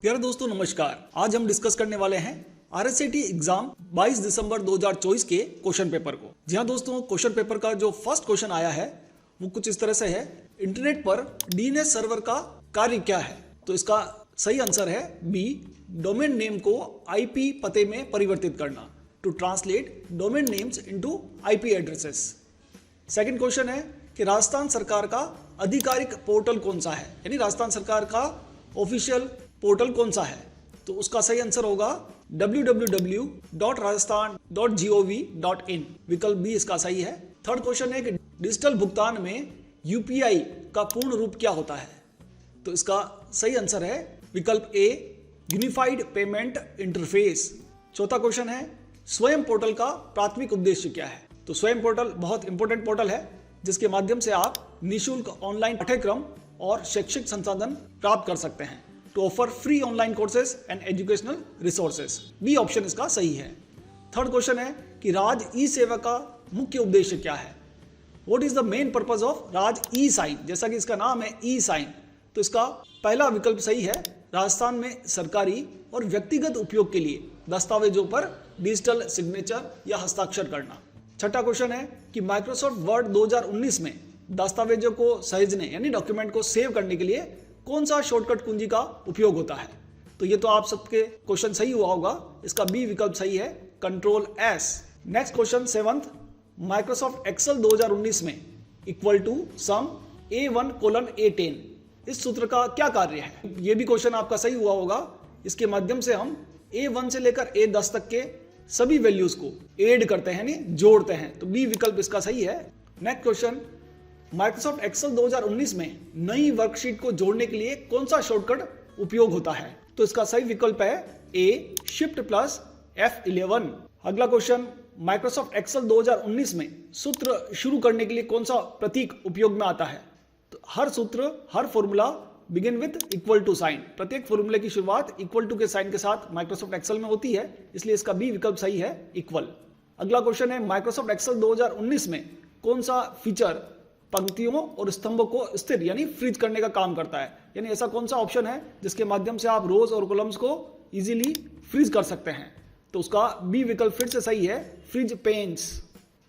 प्यारे दोस्तों नमस्कार। आज हम डिस्कस करने वाले हैं आरएसआईटी एग्जाम 22 दिसंबर 2024 के क्वेश्चन पेपर को। जी हाँ दोस्तों, क्वेश्चन पेपर का जो फर्स्ट क्वेश्चन आया है वो कुछ इस तरह से है, इंटरनेट पर डीएनएस सर्वर का कार्य क्या है। तो इसका सही आंसर है बी, डोमेन नेम को आईपी पते में परिवर्तित करना, to translate domain names into IP addresses. Second question है कि राजस्थान सरकार का आधिकारिक पोर्टल कौन सा है, यानी राजस्थान सरकार का ऑफिशियल पोर्टल कौन सा है। तो उसका सही आंसर होगा www.rajasthan.gov.in, विकल्प बी इसका सही है। थर्ड क्वेश्चन है कि डिजिटल भुगतान में यूपीआई का पूर्ण रूप क्या होता है। तो इसका सही आंसर है विकल्प ए, यूनिफाइड पेमेंट इंटरफेस। चौथा क्वेश्चन है स्वयं पोर्टल का प्राथमिक उद्देश्य क्या है। तो स्वयं पोर्टल बहुत इंपॉर्टेंट पोर्टल है जिसके माध्यम से आप निःशुल्क ऑनलाइन पाठ्यक्रम और शैक्षिक संसाधन प्राप्त कर सकते हैं, to offer free online courses and educational resources. B option इसका सही है। थर्ड क्वेश्चन है कि राज ई सेवा का मुख्य उद्देश्य क्या है। What is the main purpose of Raj e sign, जैसा कि इसका नाम है ई साइन। तो इसका पहला विकल्प सही है, राजस्थान में सरकारी और व्यक्तिगत उपयोग के लिए दस्तावेजों पर डिजिटल सिग्नेचर या हस्ताक्षर करना। छठा क्वेश्चन है कि माइक्रोसॉफ्ट वर्ड 2019 में दस्तावेजों को सहेजने यानी डॉक्यूमेंट को सेव करने के लिए कौन सा शॉर्टकट कुंजी का उपयोग होता है। तो ये तो आप सबके क्वेश्चन सही हुआ होगा, इसका बी विकल्प सही है, control S. Next question seventh, Microsoft Excel 2019 में इक्वल टू सम A1:A10, इस सूत्र का क्या कार्य है। ये भी क्वेश्चन आपका सही हुआ होगा। इसके माध्यम से हम A1 से लेकर A10 तक के सभी वैल्यूज को ऐड करते हैं, यानी जोड़ते हैं। तो बी विकल्प इसका सही है। नेक्स्ट क्वेश्चन, माइक्रोसॉफ्ट एक्सेल 2019 में नई वर्कशीट को जोड़ने के लिए कौन सा शॉर्टकट उपयोग होता है। तो इसका सही विकल्प है ए, शिफ्ट प्लस F11। अगला क्वेश्चन, माइक्रोसॉफ्ट एक्सेल 2019 में सूत्र शुरू करने के लिए कौन सा प्रतीक उपयोग में आता है। तो हर सूत्र, हर formula begin with equal to sign, प्रत्येक फॉर्मूले की शुरुआत इक्वल टू के साइन के साथ माइक्रोसॉफ्ट एक्सेल में होती है, इसलिए इसका बी विकल्प सही है, इक्वल। अगला क्वेश्चन है, माइक्रोसॉफ्ट एक्सेल 2019 में कौन सा फीचर पंक्तियों और स्तंभों को स्थिर यानी फ्रीज करने का काम करता है, यानी ऐसा कौन सा ऑप्शन है जिसके माध्यम से आप रोज और कॉलम्स को इजीली फ्रीज कर सकते हैं। तो उसका बी विकल्प फिर से सही है, freeze panes.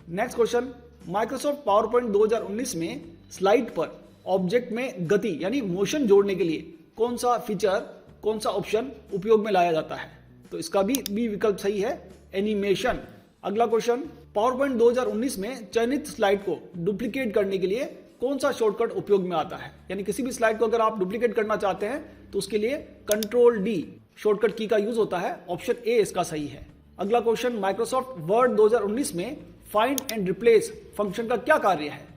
Next question, Microsoft PowerPoint 2019 में स्लाइड पर ऑब्जेक्ट में गति यानी मोशन जोड़ने के लिए कौन सा फीचर, कौन सा ऑप्शन उपयोग में लाया जाता है। तो इसका भी बी विकल्प सही है, एनिमेशन। अगला क्वेश्चन, पावर पॉइंट 2019 में चयनित स्लाइड को डुप्लीकेट करने के लिए कौन सा शॉर्टकट उपयोग में आता है, यानी किसी भी स्लाइड को अगर आप डुप्लीकेट करना चाहते हैं तो उसके लिए कंट्रोल डी शॉर्टकट की का यूज होता है, ऑप्शन ए इसका सही है। अगला क्वेश्चन, माइक्रोसॉफ्ट वर्ड 2019 में फाइंड एंड रिप्लेस फंक्शन का क्या कार्य है।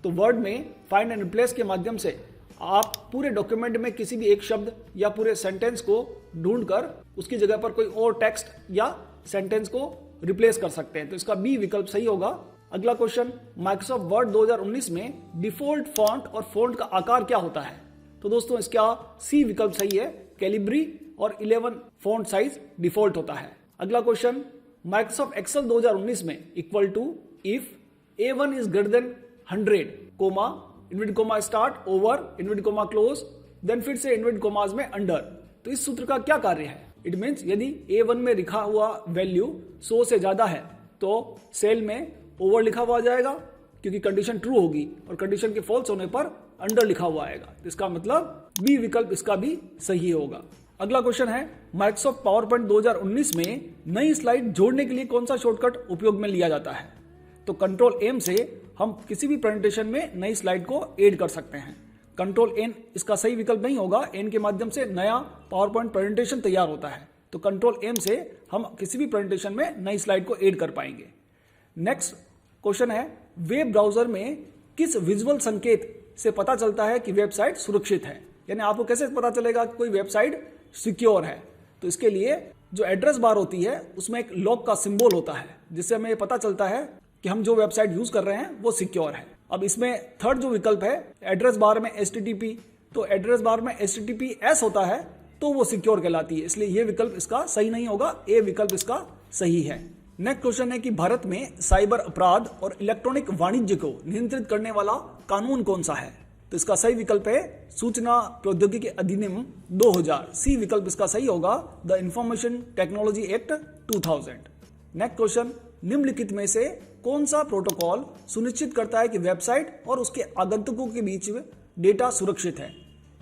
तो वर्ड में फाइंड एंड रिप्लेस के माध्यम से आप पूरे डॉक्यूमेंट में किसी भी एक शब्द या पूरे सेंटेंस को ढूंढकर उसकी जगह पर कोई और टेक्स्ट या सेंटेंस को रिप्लेस कर सकते हैं। तो इसका बी विकल्प सही होगा। अगला क्वेश्चन, माइक्रोसॉफ्ट वर्ड 2019 में डिफॉल्ट फॉन्ट और फॉन्ट का आकार क्या होता है। तो दोस्तों इसका सी विकल्प सही है, कैलिब्री और 11 फॉन्ट साइज डिफॉल्ट होता है। अगला क्वेश्चन, माइक्रोसॉफ्ट एक्सेल 2019 में equal to if A1 is greater than 100, comma, inverted comma start, over, inverted comma close, then फिर से इनवर्टेड कोमास में अंडर। तो इस सूत्र का क्या कार्य है। इट मीन्स यदि A1 में लिखा हुआ वैल्यू 100 से ज्यादा है तो सेल में ओवर लिखा हुआ जाएगा क्योंकि कंडीशन ट्रू होगी, और कंडीशन के फॉल्स होने पर अंडर लिखा हुआ आएगा। तो इसका मतलब बी विकल्प इसका भी सही होगा। अगला क्वेश्चन है, माइक्रोसॉफ्ट पावर पॉइंट 2019 में नई स्लाइड जोड़ने के लिए कौन सा शॉर्टकट उपयोग में लिया जाता है। तो कंट्रोल एम से हम किसी भी प्रेजेंटेशन में नई स्लाइड को ऐड कर सकते हैं। कंट्रोल एन इसका सही विकल्प नहीं होगा, एन के माध्यम से नया पावर पॉइंट प्रेजेंटेशन तैयार होता है। तो कंट्रोल एम से हम किसी भी प्रेजेंटेशन में नई स्लाइड को ऐड कर पाएंगे। नेक्स्ट क्वेश्चन है, वेब ब्राउजर में किस विजुअल संकेत से पता चलता है कि वेबसाइट सुरक्षित है, यानी आपको कैसे पता चलेगा कि कोई वेबसाइट सिक्योर है। तो इसके लिए जो एड्रेस बार होती है उसमें एक लॉक का सिंबल होता है जिससे हमें पता चलता है कि हम जो वेबसाइट यूज कर रहे हैं वो सिक्योर है। अब इसमें थर्ड जो विकल्प है, एड्रेस बार में HTTP, तो एड्रेस बार में HTTPS होता है तो वो सिक्योर कहलाती है, इसलिए ये विकल्प इसका सही नहीं होगा, ए विकल्प इसका सही है। नेक्स्ट क्वेश्चन है कि भारत में साइबर अपराध और इलेक्ट्रॉनिक वाणिज्य को नियंत्रित करने वाला कानून कौन सा है। तो इसका सही विकल्प है सूचना प्रौद्योगिकी अधिनियम 2000। सी विकल्प इसका सही होगा, the information technology act 2000। Next question, निम्नलिखित में से कौन सा प्रोटोकॉल सुनिश्चित करता है कि वेबसाइट और उसके आगंतुकों के बीच डेटा सुरक्षित है?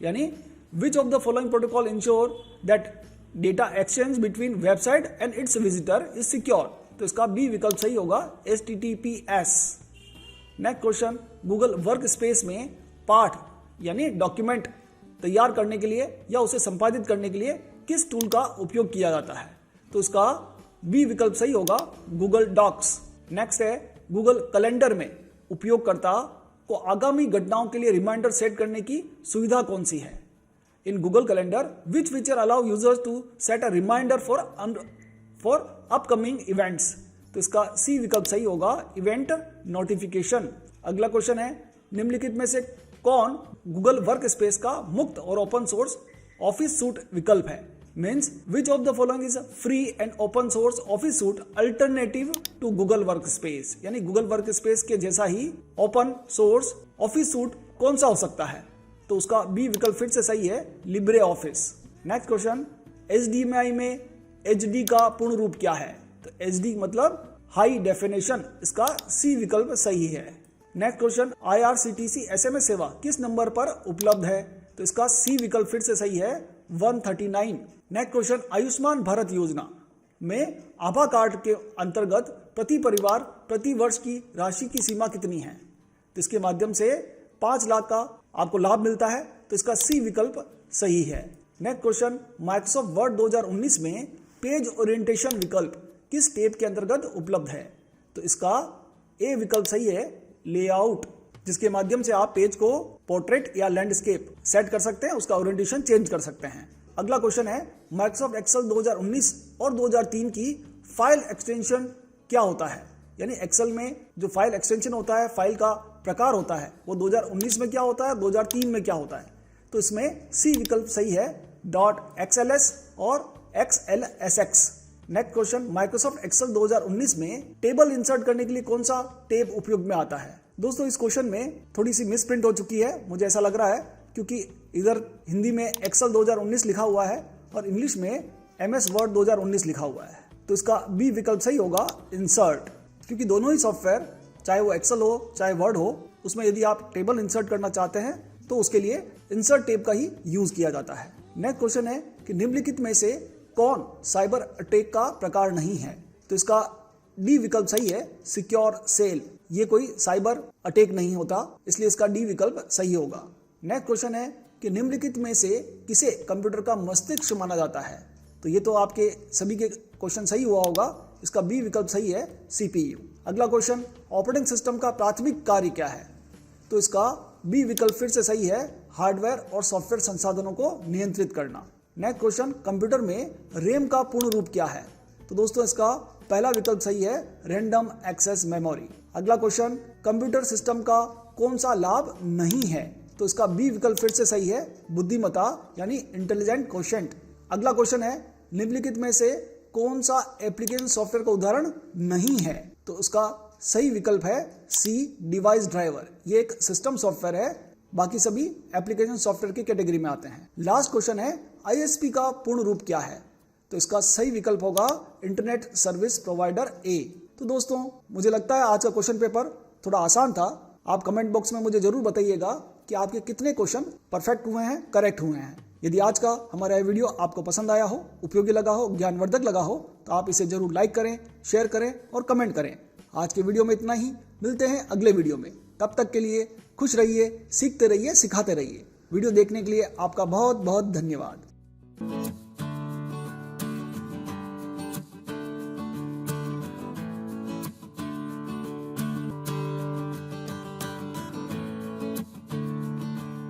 यानी विच of the following protocol ensure that data exchange between website and it's visitor is secure? तो इसका बी विकल्प सही होगा, HTTPS। Next question, Google work space में पाठ यानी डॉक्यूमेंट तैयार करने के लिए या उसे संपादित करने के लिए किस टूल का उपयोग किया जाता है? तो इसका बी विकल्प सही होगा, गूगल डॉक्स। नेक्स्ट है, गूगल कैलेंडर में उपयोगकर्ता को आगामी घटनाओं के लिए रिमाइंडर सेट करने की सुविधा कौन सी है? In Google Calendar which feature allow users to set a reminder for upcoming events? तो इसका सी विकल्प सही होगा, इवेंट नोटिफिकेशन। अगला क्वेश्चन है, निम्नलिखित में से कौन गूगल वर्क स्पेस का मुक्त और ओपन सोर्स ऑफिस सूट विकल्प है? Means which of the following is free and open source office suite alternative to Google Workspace? यानी गूगल वर्क स्पेस के जैसा ही ओपन सोर्स ऑफिस सूट कौन सा हो सकता है? तो उसका बी विकल्प फिर से सही है, Libre office. Next question, HDMI में HD का पूर्ण रूप क्या है? तो HD मतलब हाई डेफिनेशन, इसका सी विकल्प सही है। नेक्स्ट क्वेश्चन, IRCTC SMS सेवा किस नंबर पर उपलब्ध है? तो इसका सी विकल्प फिर से सही है, 139। नेक्स्ट क्वेश्चन, आयुष्मान भारत योजना में आभा कार्ड के अंतर्गत प्रति परिवार प्रति वर्ष की राशि की सीमा कितनी है? तो इसके माध्यम से 5 लाख का आपको लाभ मिलता है, तो इसका सी विकल्प सही है। नेक्स्ट क्वेश्चन, माइक्रोसॉफ्ट वर्ड 2019 में पेज ओरिएंटेशन विकल्प किस टैब के अंतर्गत उपलब्ध है? तो इसका ए विकल्प सही है, लेआउट, जिसके माध्यम से आप पेज को पोर्ट्रेट या लैंडस्केप सेट कर सकते हैं, उसका ओरिएंटेशन चेंज कर सकते हैं। अगला क्वेश्चन है, माइक्रोसॉफ्ट एक्सेल 2019 और 2003 की फाइल एक्सटेंशन क्या होता है? यानी एक्सेल में जो फाइल एक्सटेंशन होता है, फाइल का प्रकार होता है, वो 2019 में क्या होता है, 2003 में क्या होता है? तो इसमें सी विकल्प सही है, .xls और XLSX। Next question, Microsoft Excel 2019 में टेबल इंसर्ट करने के लिए कौन सा टैब उपयोग में आता है? दोस्तों, इस क्वेश्चन में थोड़ी सी मिसप्रिंट हो चुकी है, मुझे ऐसा लग रहा है, क्योंकि इधर हिंदी में एक्सेल 2019 लिखा हुआ है और इंग्लिश में MS वर्ड 2019 लिखा हुआ है। तो इसका बी विकल्प सही होगा, इंसर्ट, क्योंकि दोनों ही सॉफ्टवेयर, चाहे वो एक्सेल हो चाहे वर्ड हो, उसमें यदि आप टेबल इंसर्ट करना चाहते हैं तो उसके लिए इंसर्ट टैब का ही यूज किया जाता है। नेक्स्ट क्वेश्चन है कि निम्नलिखित में से कौन साइबर अटैक का प्रकार नहीं है? तो इसका डी विकल्प सही है, सिक्योर सेल। ये कोई साइबर अटैक नहीं होता, इसलिए इसका डी विकल्प सही होगा। नेक्स्ट क्वेश्चन है कि निम्नलिखित में से किसे कंप्यूटर का मस्तिष्क माना जाता है? तो ये तो आपके सभी के क्वेश्चन सही हुआ होगा, इसका बी विकल्प सही है, CPU। अगला क्वेश्चन, ऑपरेटिंग सिस्टम का प्राथमिक कार्य क्या है? तो इसका बी विकल्प फिर से सही है, हार्डवेयर और सॉफ्टवेयर संसाधनों को नियंत्रित करना। नेक्स्ट क्वेश्चन, कंप्यूटर में रैम का पूर्ण रूप क्या है? तो दोस्तों, इसका पहला विकल्प सही है, रैंडम एक्सेस मेमोरी। अगला क्वेश्चन, कंप्यूटर सिस्टम का कौन सा लाभ नहीं है? तो इसका बी विकल्प फिर से सही है, बुद्धिमत्ता यानी इंटेलिजेंट क्वोशिएंट। अगला क्वेश्चन है, निम्नलिखित में से कौन सा एप्लीकेशन सॉफ्टवेयर का उदाहरण नहीं है? तो उसका सही विकल्प है, सी, डिवाइस ड्राइवर। ये एक सिस्टम सॉफ्टवेयर है, बाकी सभी एप्लीकेशन सॉफ्टवेयर की कैटेगरी में आते हैं। लास्ट क्वेश्चन है, ISP का पूर्ण रूप क्या है? तो इसका सही विकल्प होगा, इंटरनेट सर्विस प्रोवाइडर ए। तो दोस्तों, मुझे लगता है आज का क्वेश्चन पेपर थोड़ा आसान था। आप कमेंट बॉक्स में मुझे जरूर बताइएगा कि आपके कितने क्वेश्चन परफेक्ट हुए हैं, करेक्ट हुए हैं। यदि आज का हमारा वीडियो आपको पसंद आया हो, उपयोगी लगा हो, ज्ञानवर्धक लगा हो, तो आप इसे जरूर लाइक करें, शेयर करें और कमेंट करें। आज के वीडियो में इतना ही, मिलते हैं अगले वीडियो में। तब तक के लिए खुश रहिए, सीखते रहिए, सिखाते रहिए। वीडियो देखने के लिए आपका बहुत बहुत धन्यवाद।